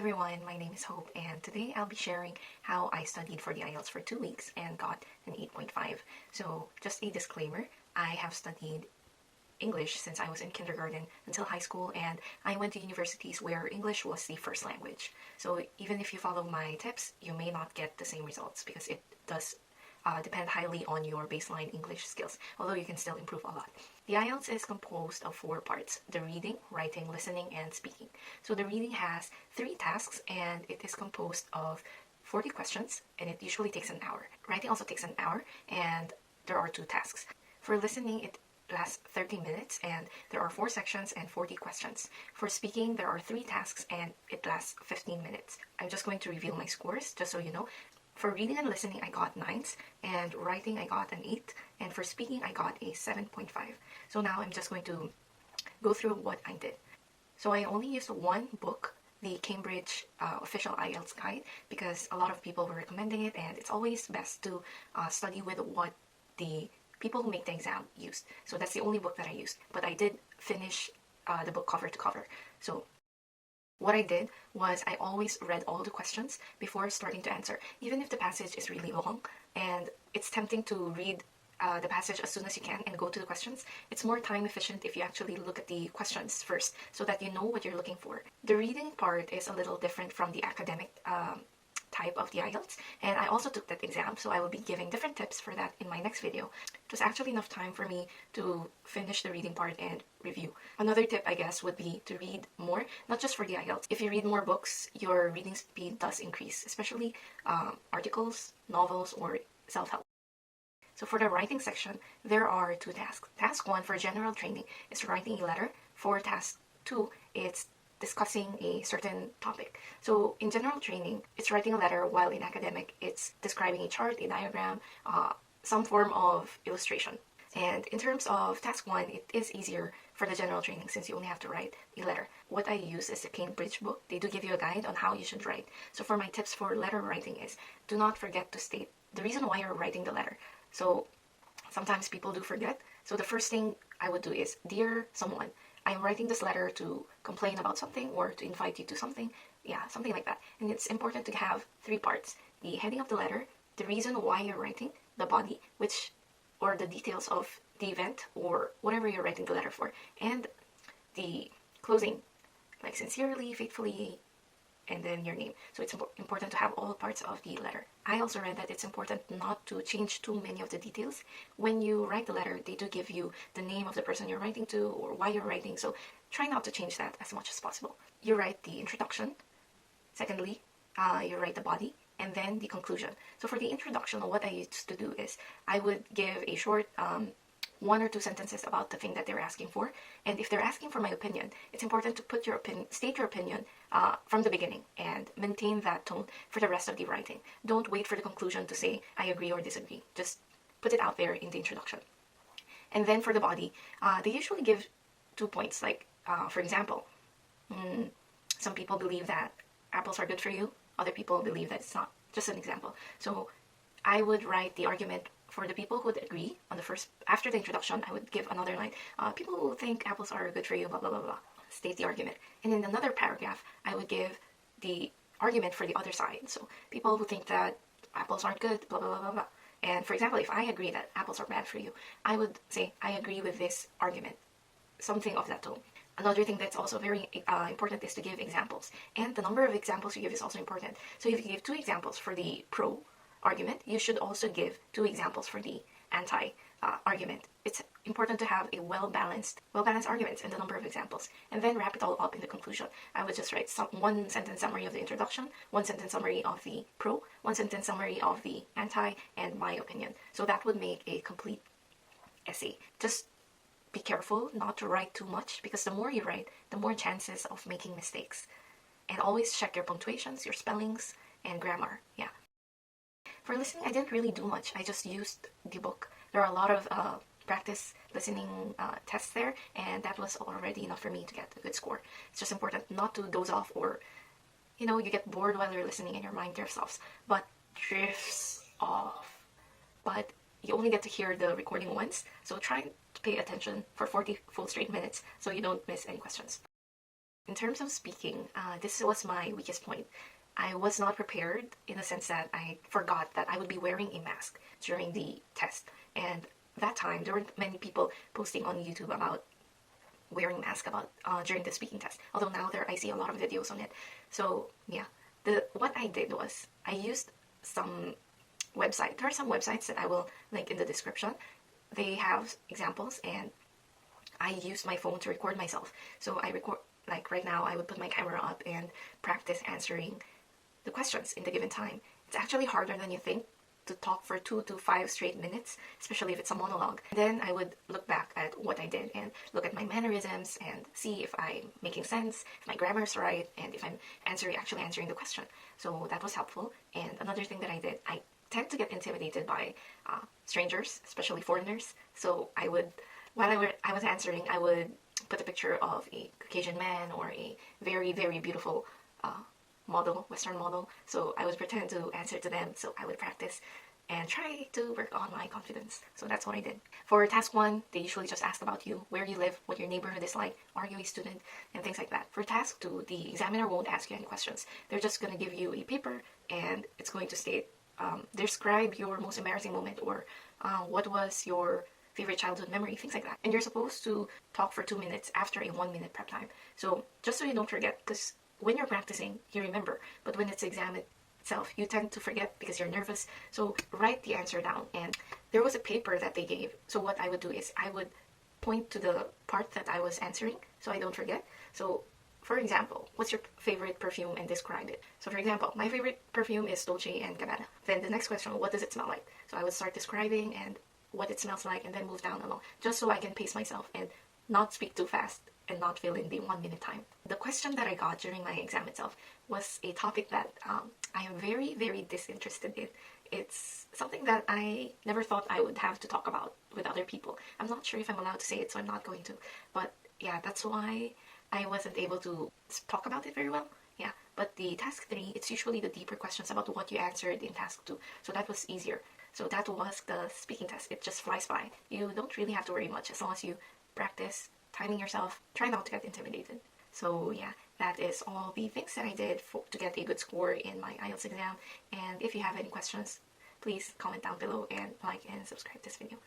everyone, my name is Hope, and today I'll be sharing how I studied for the IELTS for 2 weeks and got an 8.5. So just a disclaimer, I have studied English since I was in kindergarten until high school, and I went to universities where English was the first language. So even if you follow my tips, you may not get the same results because it does depend highly on your baseline English skills, although you can still improve a lot. The IELTS is composed of 4 parts: the reading, writing, listening, and speaking. So the reading has 3 tasks, and it is composed of 40 questions, and it usually takes an hour. Writing also takes an hour, and there are 2 tasks. For listening, it lasts 30 minutes, and there are 4 sections and 40 questions. For speaking, there are 3 tasks, and it lasts 15 minutes. I'm just going to reveal my scores, just so you know. For reading and listening, I got 9s, and writing, I got an 8, and for speaking, I got a 7.5. So now I'm just going to go through what I did. So I only used one book, the Cambridge official IELTS guide, because a lot of people were recommending it, and it's always best to study with what the people who make the exam used. So that's the only book that I used, but I did finish the book cover to cover. So what I did was I always read all the questions before starting to answer, even if the passage is really long and it's tempting to read the passage as soon as you can and go to the questions. It's more time efficient if you actually look at the questions first so that you know what you're looking for. The reading part is a little different from the academic type of the IELTS, and I also took that exam, so I will be giving different tips for that in my next video. It was actually enough time for me to finish the reading part and review. Another tip, I guess, would be to read more, not just for the IELTS. If you read more books, your reading speed does increase, especially articles, novels, or self-help. So for the writing section, there are 2 tasks. Task 1 for general training is writing a letter. For task 2, it's discussing a certain topic. So in general training, it's writing a letter, while in academic, it's describing a chart, a diagram, some form of illustration. And in terms of task 1, it is easier for the general training since you only have to write a letter. What I use is the Cambridge book. They do give you a guide on how you should write. So for my tips for letter writing is, do not forget to state the reason why you're writing the letter. So sometimes people do forget. So the first thing I would do is, dear someone, I'm writing this letter to complain about something or to invite you to something. Yeah, something like that. And it's important to have 3 parts: the heading of the letter, the reason why you're writing, the body, or the details of the event or whatever you're writing the letter for, and the closing, like sincerely, faithfully, and then your name. So it's important to have all parts of the letter. I also read that it's important not to change too many of the details. When you write the letter, they do give you the name of the person you're writing to or why you're writing, so try not to change that as much as possible. You write the introduction. Secondly, you write the body, and then the conclusion. So for the introduction, what I used to do is I would give a short 1 or 2 sentences about the thing that they're asking for. And if they're asking for my opinion, it's important to put your opinion, state your opinion from the beginning and maintain that tone for the rest of the writing. Don't wait for the conclusion to say, I agree or disagree. Just put it out there in the introduction. And then for the body, they usually give 2 points. Like, for example, some people believe that apples are good for you. Other people believe that it's not. Just an example. So I would write the argument for the people who would agree on the first. After the introduction, I would give another line. People who think apples are good for you, blah, blah, blah, blah. State the argument. And in another paragraph, I would give the argument for the other side. So people who think that apples aren't good, blah, blah, blah, blah, blah. And for example, if I agree that apples are bad for you, I would say, I agree with this argument. Something of that tone. Another thing that's also very important is to give examples. And the number of examples you give is also important. So if you give 2 examples for the pro argument, you should also give 2 examples for the anti argument. It's important to have a well-balanced arguments and the number of examples, and then wrap it all up in the conclusion. I would just write 1 sentence summary of the introduction, 1 sentence summary of the pro, 1 sentence summary of the anti, and my opinion. So that would make a complete essay. Just be careful not to write too much, because the more you write, the more chances of making mistakes. And always check your punctuations, your spellings, and grammar. Yeah. For listening, I didn't really do much. I just used the book. There are a lot of practice listening tests there, and that was already enough for me to get a good score. It's just important not to doze off, or, you get bored while you're listening and your mind drifts off. But you only get to hear the recording once, so try to pay attention for 40 full straight minutes so you don't miss any questions. in terms of speaking, this was my weakest point. I was not prepared in the sense that I forgot that I would be wearing a mask during the test. And that time, there weren't many people posting on YouTube about wearing masks during the speaking test. Although now I see a lot of videos on it. So yeah, what I did was I used some website. There are some websites that I will link in the description. They have examples, and I used my phone to record myself. So I record, like right now, I would put my camera up and practice answering the questions in the given time. It's actually harder than you think to talk for 2 to 5 straight minutes, especially if it's a monologue. Then I would look back at what I did and look at my mannerisms and see if I'm making sense, if my grammar is right, and if I'm actually answering the question. So that was helpful. And another thing that I did, I tend to get intimidated by strangers, especially foreigners. So I would, while I was answering, I would put a picture of a Caucasian man or a very, very beautiful model, Western model. So I would pretend to answer to them. So I would practice and try to work on my confidence. So that's what I did. For task 1, they usually just ask about you, where you live, what your neighborhood is like, are you a student, and things like that. For task 2, the examiner won't ask you any questions. They're just going to give you a paper, and it's going to state, describe your most embarrassing moment, or what was your favorite childhood memory, things like that. And you're supposed to talk for 2 minutes after a 1-minute prep time. So just so you don't forget, because when you're practicing, you remember, but when it's exam itself, you tend to forget because you're nervous. So write the answer down. And there was a paper that they gave. So what I would do is I would point to the part that I was answering so I don't forget. So for example, what's your favorite perfume and describe it? So for example, my favorite perfume is Dolce & Gabbana. Then the next question, what does it smell like? So I would start describing and what it smells like and then move down along, just so I can pace myself and not speak too fast and not fill in the 1-minute time. The question that I got during my exam itself was a topic that I am very, very disinterested in. It's something that I never thought I would have to talk about with other people. I'm not sure if I'm allowed to say it, so I'm not going to. But yeah, that's why I wasn't able to talk about it very well. Yeah, but the task 3, it's usually the deeper questions about what you answered in task 2. So that was easier. So that was the speaking test. It just flies by. You don't really have to worry much as long as you practice timing yourself. Try not to get intimidated. So yeah, that is all the things that I did to get a good score in my IELTS exam. And if you have any questions, please comment down below and like and subscribe this video.